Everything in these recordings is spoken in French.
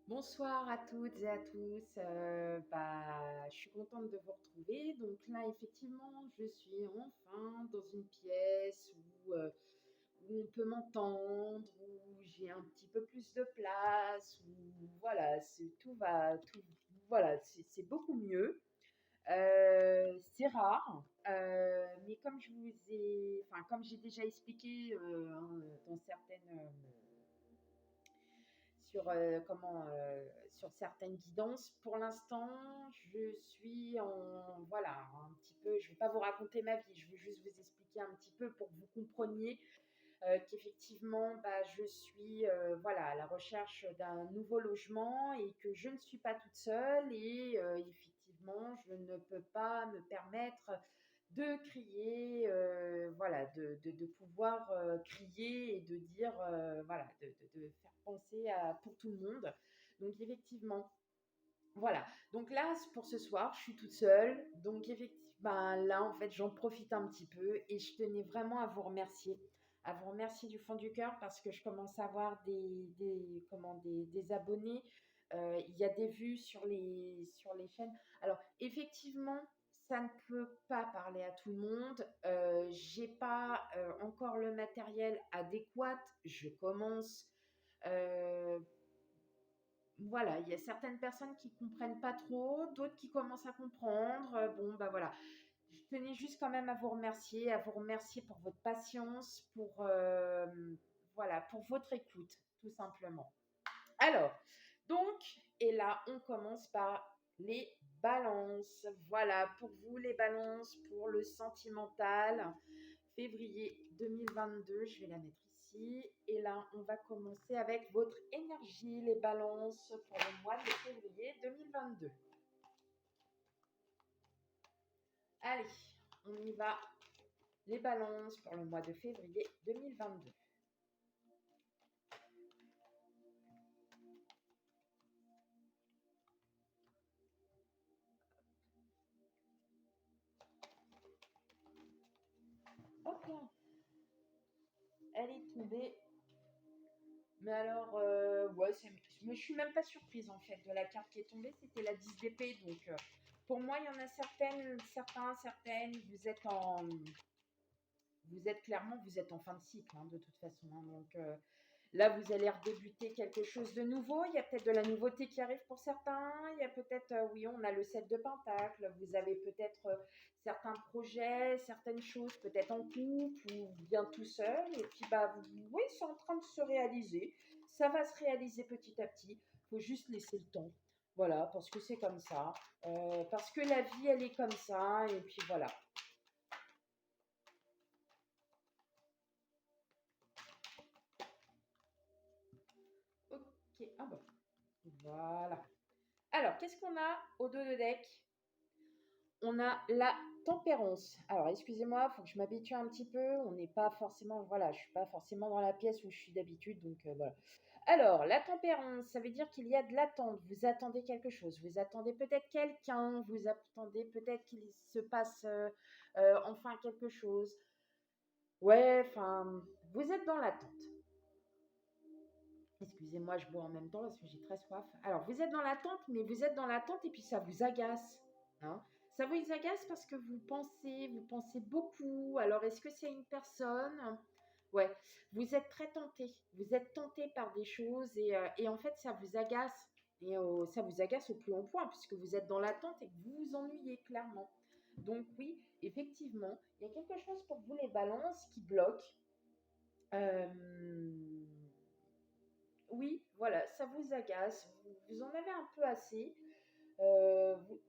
Bonsoir à toutes et à tous. Je suis contente de vous retrouver. Donc là, effectivement, je suis enfin dans une pièce où on peut m'entendre, où j'ai un petit peu plus de place, où voilà, voilà, c'est beaucoup mieux. C'est rare, mais comme j'ai déjà expliqué dans sur certaines guidances. Pour l'instant, je suis voilà, un petit peu, je ne vais pas vous raconter ma vie, je vais juste vous expliquer un petit peu pour que vous compreniez qu'effectivement, je suis voilà, à la recherche d'un nouveau logement et que je ne suis pas toute seule et effectivement, je ne peux pas me permettre de crier, voilà, de pouvoir crier et de dire, voilà, de faire penser pour tout le monde. Donc effectivement, voilà. Donc là, pour ce soir, je suis toute seule. Donc effectivement, là, en fait, j'en profite un petit peu et je tenais vraiment à vous remercier du fond du cœur parce que je commence à avoir des abonnés. Il y a des vues sur les chaînes. Alors effectivement, ça ne peut pas parler à tout le monde. J'ai pas encore le matériel adéquat. Je commence. Euh, voilà, il y a certaines personnes qui comprennent pas trop, d'autres qui commencent à comprendre. Bon, voilà. Je tenais juste quand même à vous remercier pour votre patience, voilà, pour votre écoute, tout simplement. Alors, donc, et là, on commence par les balances. Voilà, pour vous, les balances, pour le sentimental, février 2022, je vais la mettre ici. Et là, on va commencer avec votre énergie, les balances, pour le mois de février 2022. Allez, on y va. Les balances pour le mois de février 2022. Hop là, elle est tombée. Mais alors, ouais, je suis même pas surprise en fait de la carte qui est tombée. C'était la 10 d'épée. Donc, pour moi, il y en a certaines. Vous êtes en fin de cycle, hein, de toute façon, hein. Donc, là, vous allez redébuter quelque chose de nouveau. Il y a peut-être de la nouveauté qui arrive pour certains. Il y a peut-être, oui, on a le 7 de Pentacle. Vous avez peut-être certains projets, certaines choses, peut-être en couple ou bien tout seul. Et puis, oui, c'est en train de se réaliser. Ça va se réaliser petit à petit. Il faut juste laisser le temps. Voilà, parce que c'est comme ça. Parce que la vie, elle est comme ça. Et puis voilà. Ok, ah bon. Voilà. Alors, qu'est-ce qu'on a au dos de deck? On a la tempérance. Alors, excusez-moi, il faut que je m'habitue un petit peu. On n'est pas forcément, voilà, je suis pas forcément dans la pièce où je suis d'habitude, donc voilà. Alors, la tempérance, ça veut dire qu'il y a de l'attente. Vous attendez quelque chose. Vous attendez peut-être quelqu'un. Vous attendez peut-être qu'il se passe enfin quelque chose. Ouais, enfin, vous êtes dans l'attente. Excusez-moi, je bois en même temps parce que j'ai très soif. Alors, vous êtes dans l'attente, mais vous êtes dans l'attente et puis ça vous agace, hein. Ça vous agace parce que vous pensez beaucoup. Alors, est-ce que c'est une personne? Ouais, vous êtes très tenté. Vous êtes tenté par des choses et en fait, ça vous agace. Et ça vous agace au plus haut point puisque vous êtes dans l'attente et que vous vous ennuyez clairement. Donc, oui, effectivement, il y a quelque chose pour vous, les balances, qui bloque. Euh, oui, voilà, ça vous agace, vous en avez un peu assez. Vous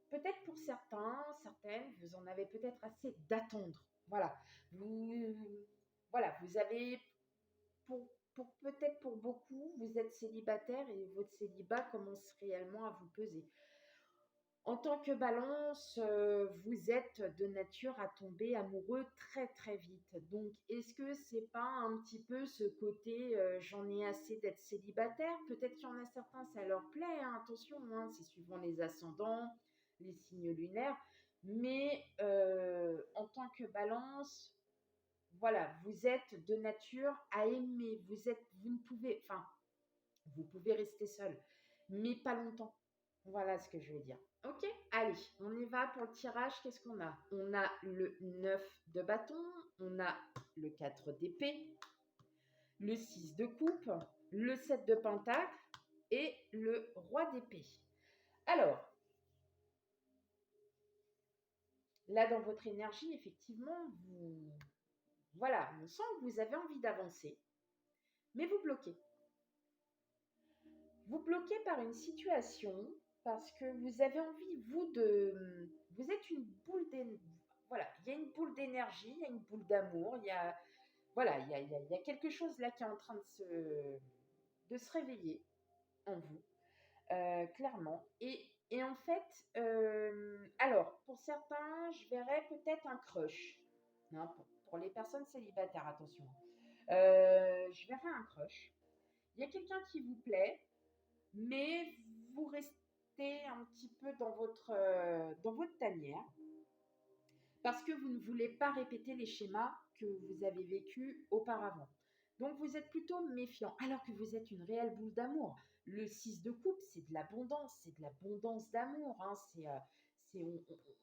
peut-être pour certaines, vous en avez peut-être assez d'attendre. Voilà, vous voilà, vous avez peut-être pour beaucoup, vous êtes célibataire et votre célibat commence réellement à vous peser. En tant que balance, vous êtes de nature à tomber amoureux très très vite. Donc, est-ce que c'est pas un petit peu ce côté j'en ai assez d'être célibataire? Peut-être qu'il y en a certains, ça leur plaît, hein, attention, hein, c'est suivant les ascendants, les signes lunaires. Mais en tant que balance, voilà, vous êtes de nature à aimer. Vous ne pouvez, enfin, Vous pouvez rester seul, mais pas longtemps. Voilà ce que je veux dire. Ok, allez, on y va pour le tirage. Qu'est-ce qu'on a? On a le 9 de bâton, on a le 4 d'épée, le 6 de coupe, le 7 de pentacle et le roi d'épée. Alors, là, dans votre énergie, effectivement, voilà, on sent que vous avez envie d'avancer, mais vous bloquez. Vous bloquez par une situation parce que vous avez envie, vous êtes une boule d'énergie. Voilà, il y a une boule d'énergie, il y a une boule d'amour, voilà, il y a quelque chose là qui est en train de se réveiller en vous, clairement. Et en fait, alors, pour certains, je verrais peut-être un crush. Hein, pour les personnes célibataires, attention. Je verrais un crush. Il y a quelqu'un qui vous plaît, mais vous restez un petit peu dans votre tanière parce que vous ne voulez pas répéter les schémas que vous avez vécus auparavant. Donc vous êtes plutôt méfiant, alors que vous êtes une réelle boule d'amour. Le 6 de coupe, c'est de l'abondance d'amour. Hein.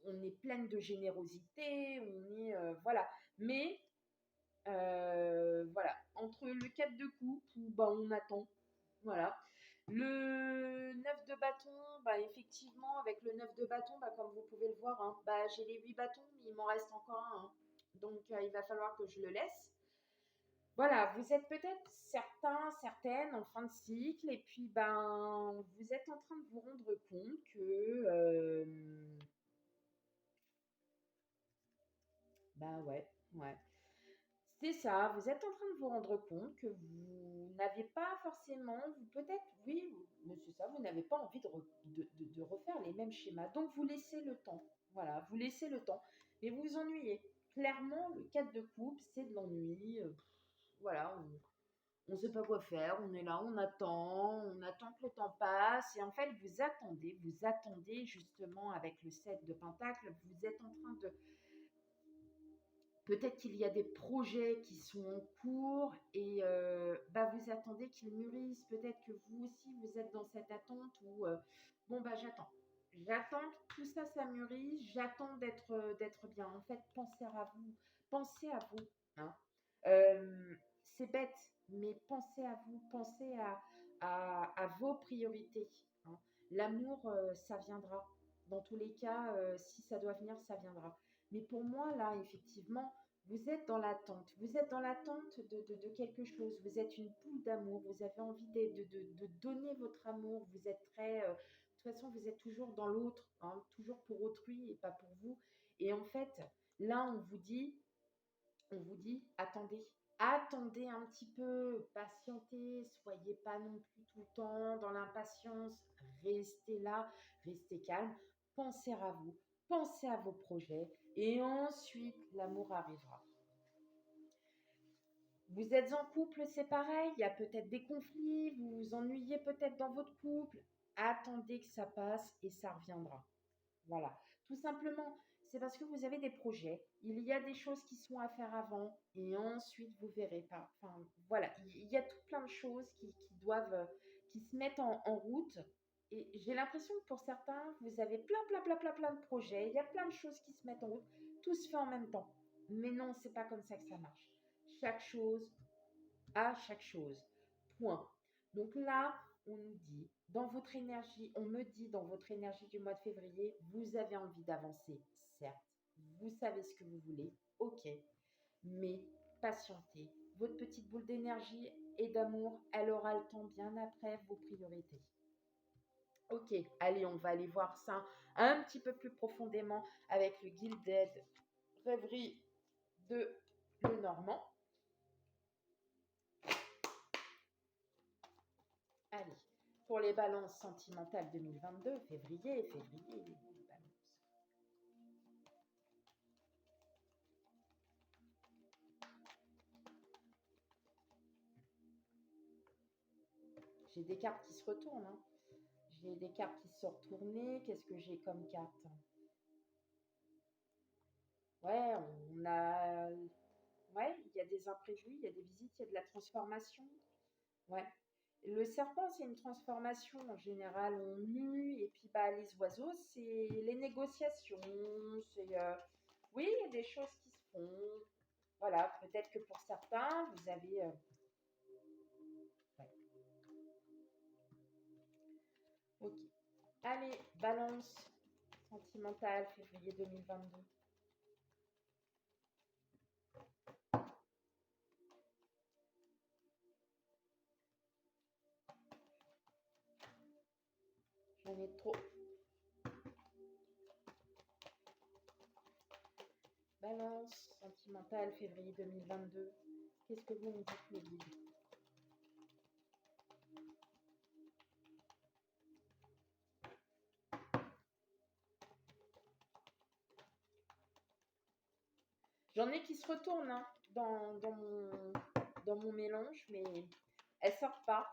On est pleine de générosité, voilà. Mais voilà, entre le 4 de coupe, où bah, on attend, voilà. Le 9 de bâton, bah, effectivement, avec le 9 de bâton, bah, comme vous pouvez le voir, hein, bah, j'ai les 8 bâtons, mais il m'en reste encore un. Hein. Donc, il va falloir que je le laisse. Voilà, vous êtes peut-être certains, certaines en fin de cycle, et puis ben, vous êtes en train de vous rendre compte que, bah ouais, ouais. C'est ça, vous êtes en train de vous rendre compte que vous n'avez pas forcément, vous peut-être, oui, mais c'est ça, vous n'avez pas envie de refaire les mêmes schémas. Donc vous laissez le temps. Voilà, vous laissez le temps. Mais vous vous ennuyez. Clairement, le 4 de coupe, c'est de l'ennui. Voilà, on ne sait pas quoi faire, on est là, on attend que le temps passe. Et en fait, vous attendez justement avec le 7 de pentacle, vous êtes en train de peut-être qu'il y a des projets qui sont en cours et bah, vous attendez qu'ils mûrissent. Peut-être que vous aussi, vous êtes dans cette attente où, bon, bah, j'attends. J'attends que tout ça, ça mûrisse. J'attends d'être bien. En fait, pensez à vous. Pensez à vous. Hein. C'est bête, mais pensez à vous. Pensez à vos priorités. Hein. L'amour, ça viendra. Dans tous les cas, si ça doit venir, ça viendra. Mais pour moi, là, effectivement, vous êtes dans l'attente. Vous êtes dans l'attente de quelque chose. Vous êtes une poule d'amour. Vous avez envie de donner votre amour. Vous êtes très... de toute façon, vous êtes toujours dans l'autre, hein, toujours pour autrui et pas pour vous. Et en fait, là, on vous dit, attendez. Attendez un petit peu, patientez, soyez pas non plus tout le temps dans l'impatience, restez là, restez calme, pensez à vous, pensez à vos projets et ensuite l'amour arrivera. Vous êtes en couple, c'est pareil, il y a peut-être des conflits, vous vous ennuyez peut-être dans votre couple, attendez que ça passe et ça reviendra. Voilà, tout simplement, c'est parce que vous avez des projets, il y a des choses qui sont à faire avant et ensuite vous verrez pas. Enfin, voilà, il y a tout plein de choses qui doivent, qui se mettent en route. Et j'ai l'impression que pour certains, vous avez plein de projets, il y a plein de choses qui se mettent en route, tout se fait en même temps. Mais non, c'est pas comme ça que ça marche. Chaque chose à chaque chose. Point. Donc là, on nous dit, dans votre énergie, on me dit dans votre énergie du mois de février, vous avez envie d'avancer, certes. Vous savez ce que vous voulez, ok. Mais patientez. Votre petite boule d'énergie et d'amour, elle aura le temps bien après vos priorités. Ok, allez, on va aller voir ça un petit peu plus profondément avec le Gilded Rêverie de Lenormand. Allez, pour les balances sentimentales 2022, février, les balances. J'ai des cartes qui se retournent. Hein. J'ai des cartes qui se sont retournées. Qu'est-ce que j'ai comme carte? Ouais, on a... Ouais, il y a des imprévus, il y a des visites, il y a de la transformation. Ouais. Le serpent, c'est une transformation. En général, on mue. Et puis, bah, les oiseaux, c'est les négociations. C'est, oui, il y a des choses qui se font. Voilà, peut-être que pour certains, vous avez... ouais. Ok. Allez, balance sentimentale, février 2022. J'en ai trop. Balance sentimentale, février 2022. Qu'est-ce que vous me dites, les guides? J'en ai qui se retournent hein, dans mon mélange, mais elles sortent pas.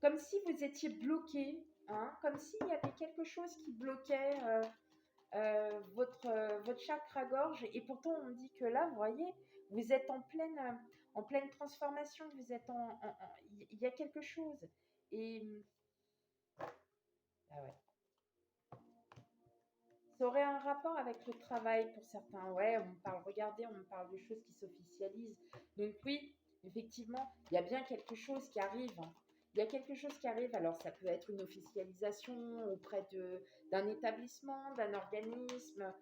Comme si vous étiez bloqué, hein, comme s'il y avait quelque chose qui bloquait votre chakra-gorge. Et pourtant, on dit que là, vous voyez, vous êtes en pleine transformation, vous êtes il y a quelque chose. Et, ah ouais. Ça aurait un rapport avec le travail pour certains. Ouais, on me parle, regardez, on me parle de choses qui s'officialisent. Donc oui, effectivement, il y a bien quelque chose qui arrive, hein. Il y a quelque chose qui arrive. Alors ça peut être une officialisation auprès d'un établissement, d'un organisme.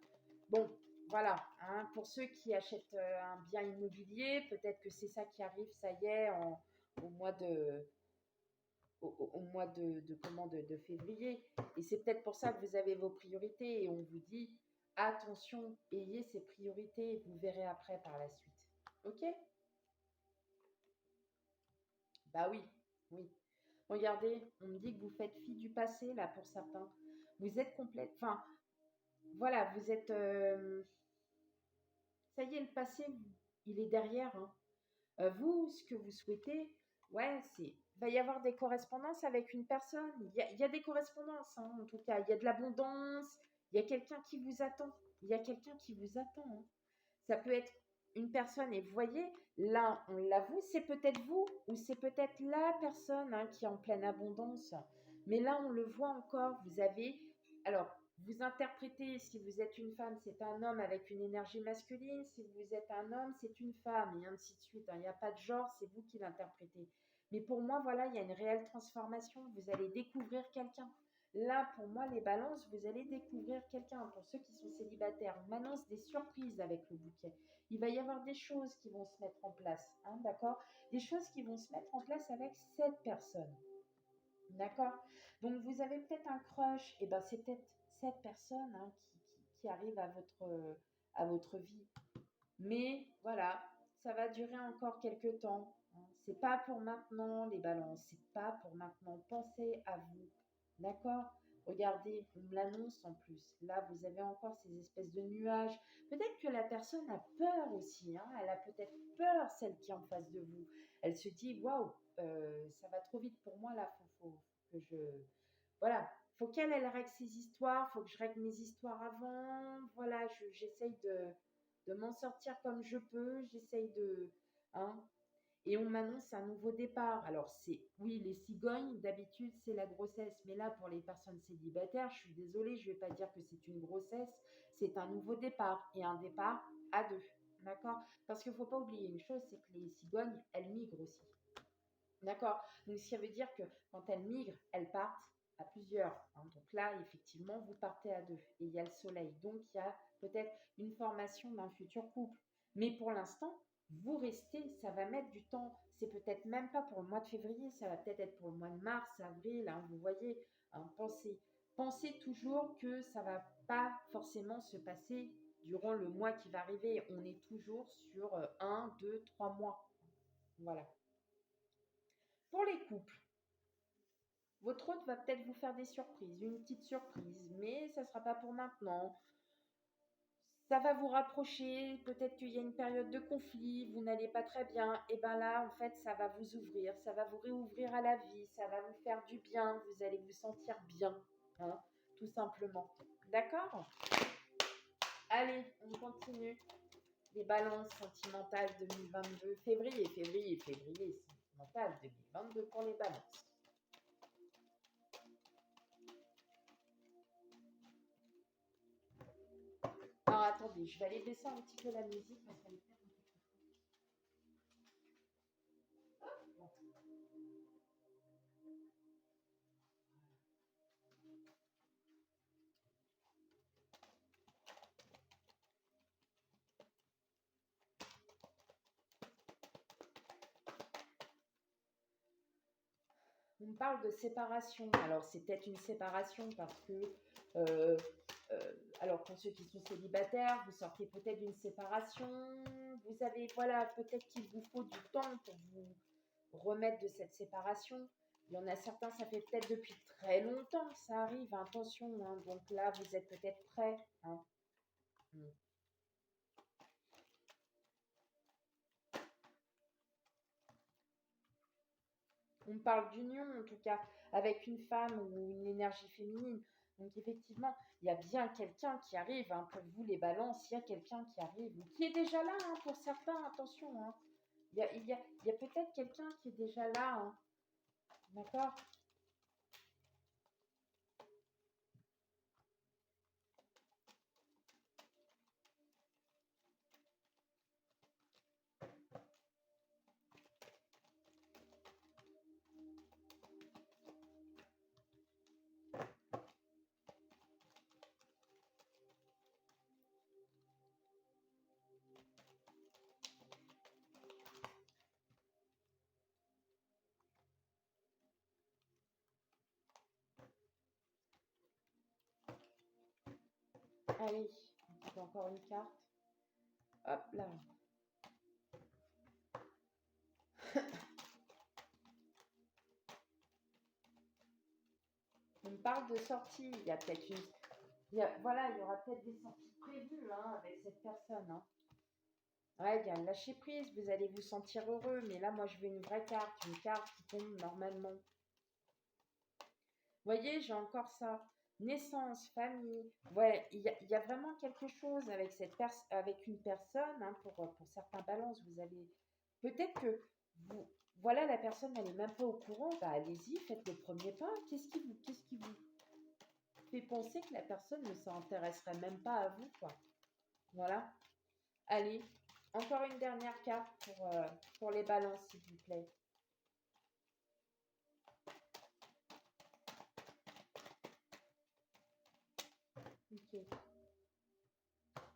Bon, voilà, hein, pour ceux qui achètent un bien immobilier, peut-être que c'est ça qui arrive, ça y est, au mois au mois de février. Et c'est peut-être pour ça que vous avez vos priorités et on vous dit attention, ayez ces priorités, vous verrez après par la suite. Ok? Bah oui, oui. Regardez, on me dit que vous faites fi du passé là pour certains. Vous êtes complète, enfin voilà, vous êtes, ça y est, le passé, il est derrière, hein. Vous, ce que vous souhaitez, ouais, c'est va y avoir des correspondances avec une personne. Il y a des correspondances, hein, en tout cas. Il y a de l'abondance. Il y a quelqu'un qui vous attend. Il y a quelqu'un qui vous attend, hein. Ça peut être une personne, et vous voyez, là, on l'avoue, c'est peut-être vous ou c'est peut-être la personne hein, qui est en pleine abondance. Mais là, on le voit encore. Vous avez, alors, vous interprétez, si vous êtes une femme, c'est un homme avec une énergie masculine. Si vous êtes un homme, c'est une femme, et ainsi de suite, hein. Il n'y a pas de genre, c'est vous qui l'interprétez. Mais pour moi, voilà, il y a une réelle transformation. Vous allez découvrir quelqu'un. Là, pour moi, les balances, vous allez découvrir quelqu'un. Pour ceux qui sont célibataires, on m'annonce des surprises avec le bouquet. Il va y avoir des choses qui vont se mettre en place, hein, d'accord? Des choses qui vont se mettre en place avec cette personne, d'accord? Donc, vous avez peut-être un crush, et ben c'est peut-être cette personne hein, qui arrive à votre vie. Mais voilà, ça va durer encore quelques temps, hein. C'est pas pour maintenant, les balances. C'est pas pour maintenant. Pensez à vous. D'accord? Regardez, on me l'annonce en plus. Là, vous avez encore ces espèces de nuages. Peut-être que la personne a peur aussi, hein. Elle a peut-être peur, celle qui est en face de vous. Elle se dit, waouh, ça va trop vite pour moi là. Faut que je. Voilà. Faut qu'elle règle ses histoires. Faut que je règle mes histoires avant. Voilà, j'essaye de m'en sortir comme je peux. J'essaye de. Hein, et on m'annonce un nouveau départ. Alors, oui, les cigognes, d'habitude, c'est la grossesse. Mais là, pour les personnes célibataires, je suis désolée, je ne vais pas dire que c'est une grossesse. C'est un nouveau départ et un départ à deux. D'accord? Parce qu'il ne faut pas oublier une chose, c'est que les cigognes, elles migrent aussi. D'accord? Donc, ça veut dire que quand elles migrent, elles partent à plusieurs, hein. Donc là, effectivement, vous partez à deux. Et il y a le soleil. Donc, il y a peut-être une formation d'un futur couple. Mais pour l'instant, vous restez, ça va mettre du temps. C'est peut-être même pas pour le mois de février, ça va peut-être être pour le mois de mars, avril, hein, vous voyez. Hein, pensez toujours que ça va pas forcément se passer durant le mois qui va arriver. On est toujours sur 1, 2, 3 mois. Voilà. Pour les couples, votre hôte va peut-être vous faire des surprises, une petite surprise, mais ça ne sera pas pour maintenant. Ça va vous rapprocher, peut-être qu'il y a une période de conflit, vous n'allez pas très bien, et bien là, en fait, ça va vous ouvrir, ça va vous réouvrir à la vie, ça va vous faire du bien, vous allez vous sentir bien, hein, tout simplement. D'accord? Allez, on continue. Les balances sentimentales 2022, février. sentimentale 2022 pour les balances. Alors attendez, je vais aller baisser un petit peu la musique parce qu'elle est peut-être un peu trop forte. On parle de séparation. Alors, c'est peut-être une séparation parce que, euh, alors pour ceux qui sont célibataires, vous sortez peut-être d'une séparation. Vous avez, voilà, peut-être qu'il vous faut du temps pour vous remettre de cette séparation. Il y en a certains, ça fait peut-être depuis très longtemps que ça arrive. Attention, hein. Donc là, vous êtes peut-être prêts, hein. Mm. On parle d'union, en tout cas, avec une femme ou une énergie féminine. Donc, effectivement, il y a bien quelqu'un qui arrive, hein, pour vous, les balances, il y a quelqu'un qui arrive, ou qui est déjà là, hein, pour certains, attention, hein. Il y a peut-être quelqu'un qui est déjà là, hein. D'accord? Allez, on fait encore une carte. Hop là. On parle de sortie. Il y a peut-être une. Voilà, il y aura peut-être des sorties prévues, hein, avec cette personne, hein. Ouais, il y a un lâcher prise, vous allez vous sentir heureux, mais là, moi, je veux une vraie carte, une carte qui tombe normalement. Vous voyez, j'ai encore ça. Naissance, famille. Ouais, il y a vraiment quelque chose avec avec une personne, hein, pour certains balances. Vous avez. Peut-être que vous. Voilà, la personne, elle n'est même pas au courant. Bah, allez-y, faites le premier pas. Qu'est-ce qui vous fait penser que la personne ne s'intéresserait même pas à vous, quoi? Voilà. Allez, encore une dernière carte pour les balances, s'il vous plaît. Ok.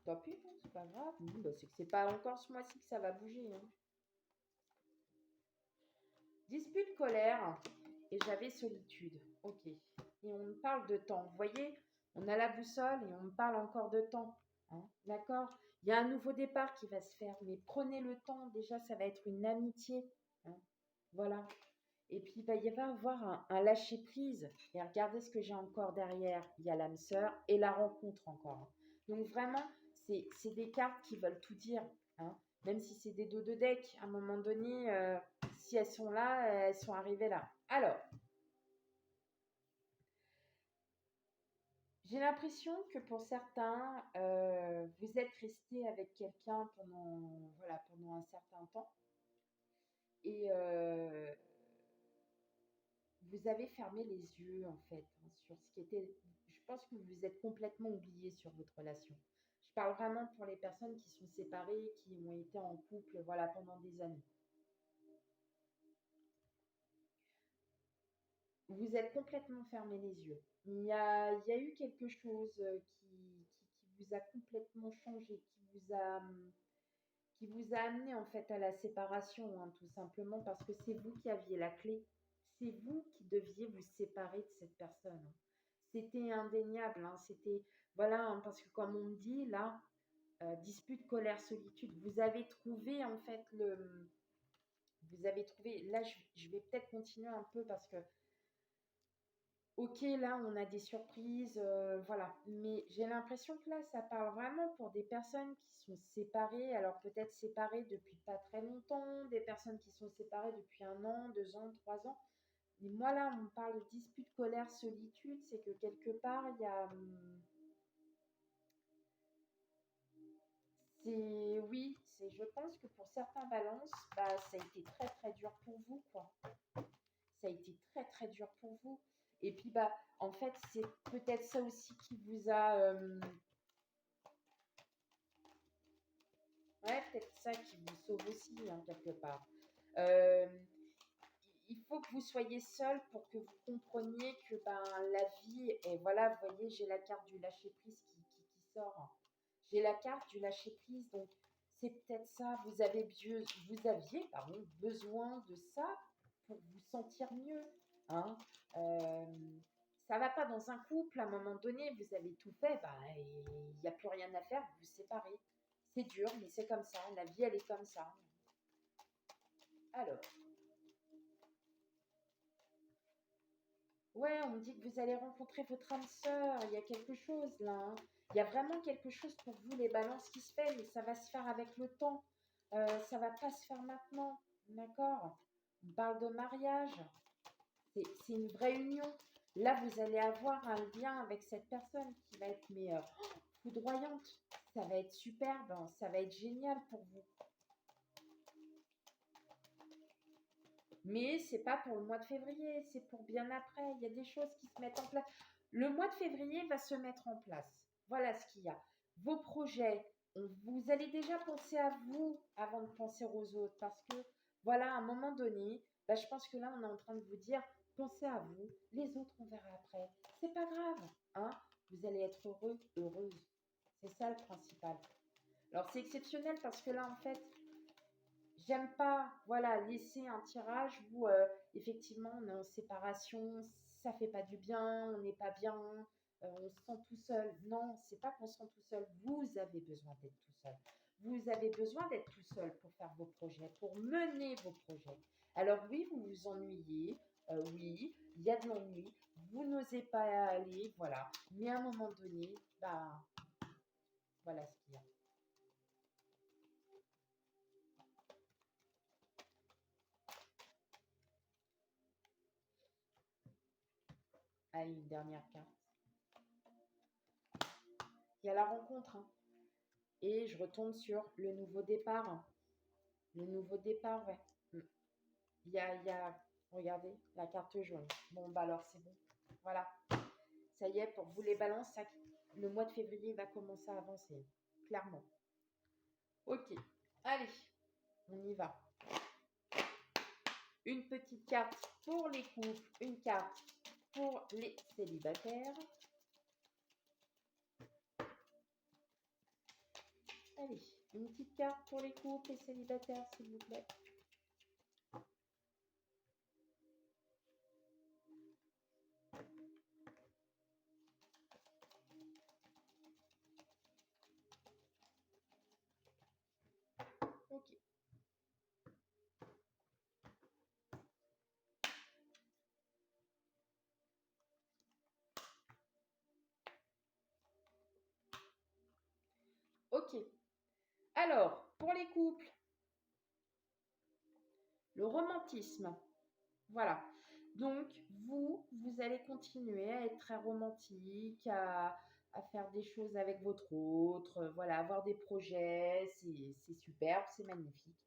Tant pis, hein, c'est pas grave. Bah, c'est que c'est pas encore ce mois-ci que ça va bouger, hein. Dispute, colère, et j'avais solitude. Ok. Et on me parle de temps. Vous voyez, on a la boussole et on me parle encore de temps, hein. D'accord? Il y a un nouveau départ qui va se faire, mais prenez le temps. Déjà, ça va être une amitié, hein. Voilà. Et puis, il va y avoir un lâcher-prise. Et regardez ce que j'ai encore derrière. Il y a l'âme sœur et la rencontre encore, hein. Donc, vraiment, c'est des cartes qui veulent tout dire, hein. Même si c'est des dos de deck, à un moment donné, si elles sont là, elles sont arrivées là. Alors, j'ai l'impression que pour certains, vous êtes resté avec quelqu'un pendant, voilà, pendant un certain temps. Et vous avez fermé les yeux, en fait, hein, sur ce qui était. Je pense que vous vous êtes complètement oublié sur votre relation. Je parle vraiment pour les personnes qui sont séparées, qui ont été en couple, voilà, pendant des années. Vous êtes complètement fermé les yeux. Il y a eu quelque chose qui vous a complètement changé, qui vous a amené en fait à la séparation, hein, tout simplement parce que c'est vous qui aviez la clé. C'est vous qui deviez vous séparer de cette personne, hein. C'était indéniable, hein, c'était, voilà, hein, parce que comme on me dit là, dispute, colère, solitude, vous avez trouvé, là je vais peut-être continuer un peu parce que, ok, là on a des surprises, voilà, mais j'ai l'impression que là ça parle vraiment pour des personnes qui sont séparées, alors peut-être séparées depuis pas très longtemps, des personnes qui sont séparées depuis 1 an, 2 ans, 3 ans. Mais moi là on me parle de dispute, colère, solitude, c'est que quelque part il y a, Oui, je pense que pour certains balances, bah, ça a été très très dur pour vous, quoi. Ça a été très très dur pour vous. Et puis, bah, en fait, c'est peut-être ça aussi qui vous a, ouais, peut-être ça qui vous sauve aussi, hein, quelque part. Euh, il faut que vous soyez seul pour que vous compreniez que ben, la vie, et voilà, vous voyez, j'ai la carte du lâcher-prise qui sort. J'ai la carte du lâcher-prise, donc c'est peut-être ça, vous aviez pardon, besoin de ça pour vous sentir mieux. Hein. Euh, ça va pas dans un couple, à un moment donné, vous avez tout fait, ben, il n'y a plus rien à faire, vous vous séparez. C'est dur, mais c'est comme ça, la vie, elle est comme ça. Alors, ouais, on me dit que vous allez rencontrer votre âme sœur. Il y a quelque chose là. Hein. Il y a vraiment quelque chose pour vous, les balances, qui se fait, mais ça va se faire avec le temps. Ça va pas se faire maintenant. D'accord. On parle de mariage. C'est une vraie union. Là, vous allez avoir un lien avec cette personne qui va être mais, foudroyante. Ça va être superbe. Hein. Ça va être génial pour vous. Mais c'est pas pour le mois de février, c'est pour bien après. Il y a des choses qui se mettent en place. Le mois de février va se mettre en place. Voilà ce qu'il y a. Vos projets, vous allez déjà penser à vous avant de penser aux autres. Parce que, voilà, à un moment donné, bah, je pense que là, on est en train de vous dire, pensez à vous, les autres, on verra après. C'est pas grave, hein. Vous allez être heureux, heureuse. C'est ça le principal. Alors, c'est exceptionnel parce que là, en fait, j'aime pas, voilà, laisser un tirage où effectivement on est en séparation, ça fait pas du bien, on n'est pas bien, on se sent tout seul. Non, c'est pas qu'on se sent tout seul. Vous avez besoin d'être tout seul. Vous avez besoin d'être tout seul pour faire vos projets, pour mener vos projets. Alors oui, vous vous ennuyez, oui, il y a de l'ennui, vous n'osez pas aller, voilà. Mais à un moment donné, bah voilà ce qu'il y a. Ah, une dernière carte. Il y a la rencontre, hein. Et je retombe sur le nouveau départ. Le nouveau départ, ouais. Mm. Regardez, la carte jaune. Bon, bah alors c'est bon. Voilà. Ça y est, pour vous les balances, le mois de février va commencer à avancer. Clairement. Ok. Allez, on y va. Une petite carte pour les couples, une carte pour les célibataires. Allez, une petite carte pour les couples et célibataires, s'il vous plaît. Ok. Ok. Alors, pour les couples, le romantisme. Voilà. Donc, vous allez continuer à être très romantique, à faire des choses avec votre autre, voilà, avoir des projets, c'est superbe, c'est magnifique.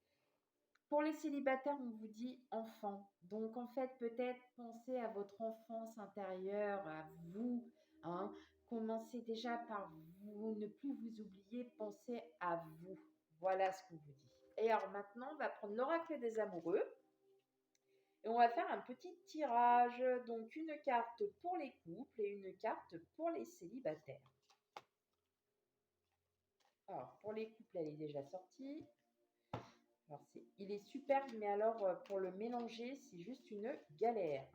Pour les célibataires, on vous dit enfant. Donc, en fait, peut-être pensez à votre enfance intérieure, à vous. Hein. Commencez déjà par vous, ne plus vous oublier, pensez à vous. Voilà ce qu'on vous dit. Et alors maintenant, on va prendre l'oracle des amoureux. Et on va faire un petit tirage, donc une carte pour les couples et une carte pour les célibataires. Alors, pour les couples, elle est déjà sortie. Alors, il est superbe, mais alors pour le mélanger, c'est juste une galère.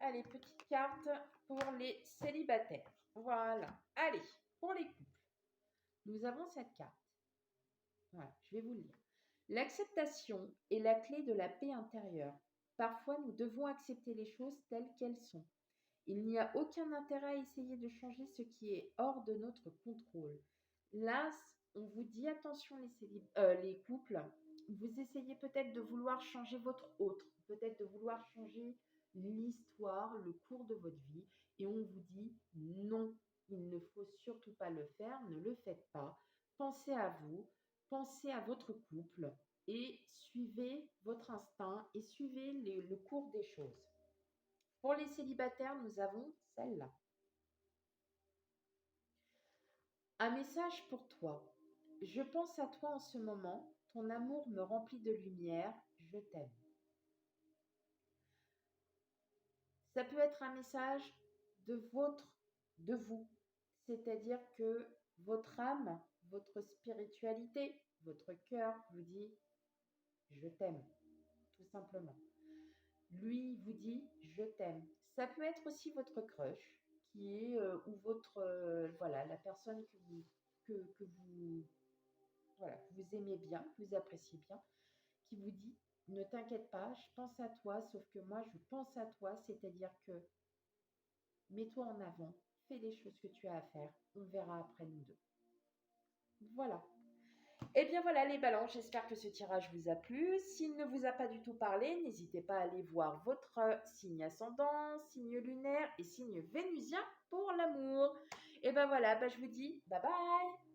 Allez, petite carte pour les célibataires. Voilà. Allez, pour les couples, nous avons cette carte. Voilà, je vais vous le lire. L'acceptation est la clé de la paix intérieure. Parfois, nous devons accepter les choses telles qu'elles sont. Il n'y a aucun intérêt à essayer de changer ce qui est hors de notre contrôle. L'as On vous dit attention les couples, vous essayez peut-être de vouloir changer votre autre, peut-être de vouloir changer l'histoire, le cours de votre vie, et on vous dit non, il ne faut surtout pas le faire, ne le faites pas. Pensez à vous, pensez à votre couple et suivez votre instinct et suivez le cours des choses. Pour les célibataires, nous avons celle-là. Un message pour toi. Je pense à toi en ce moment. Ton amour me remplit de lumière. Je t'aime. Ça peut être un message de vous. C'est-à-dire que votre âme, votre spiritualité, votre cœur vous dit je t'aime, tout simplement. Lui vous dit je t'aime. Ça peut être aussi votre crush qui est ou votre voilà la personne que vous voilà, que vous aimez bien, que vous appréciez bien, qui vous dit ne t'inquiète pas, je pense à toi, sauf que moi je pense à toi, c'est-à-dire que mets-toi en avant, fais les choses que tu as à faire, on verra après nous deux. Voilà. Et bien voilà les balances, j'espère que ce tirage vous a plu. S'il ne vous a pas du tout parlé, n'hésitez pas à aller voir votre signe ascendant, signe lunaire et signe vénusien pour l'amour. Et ben voilà, je vous dis bye bye.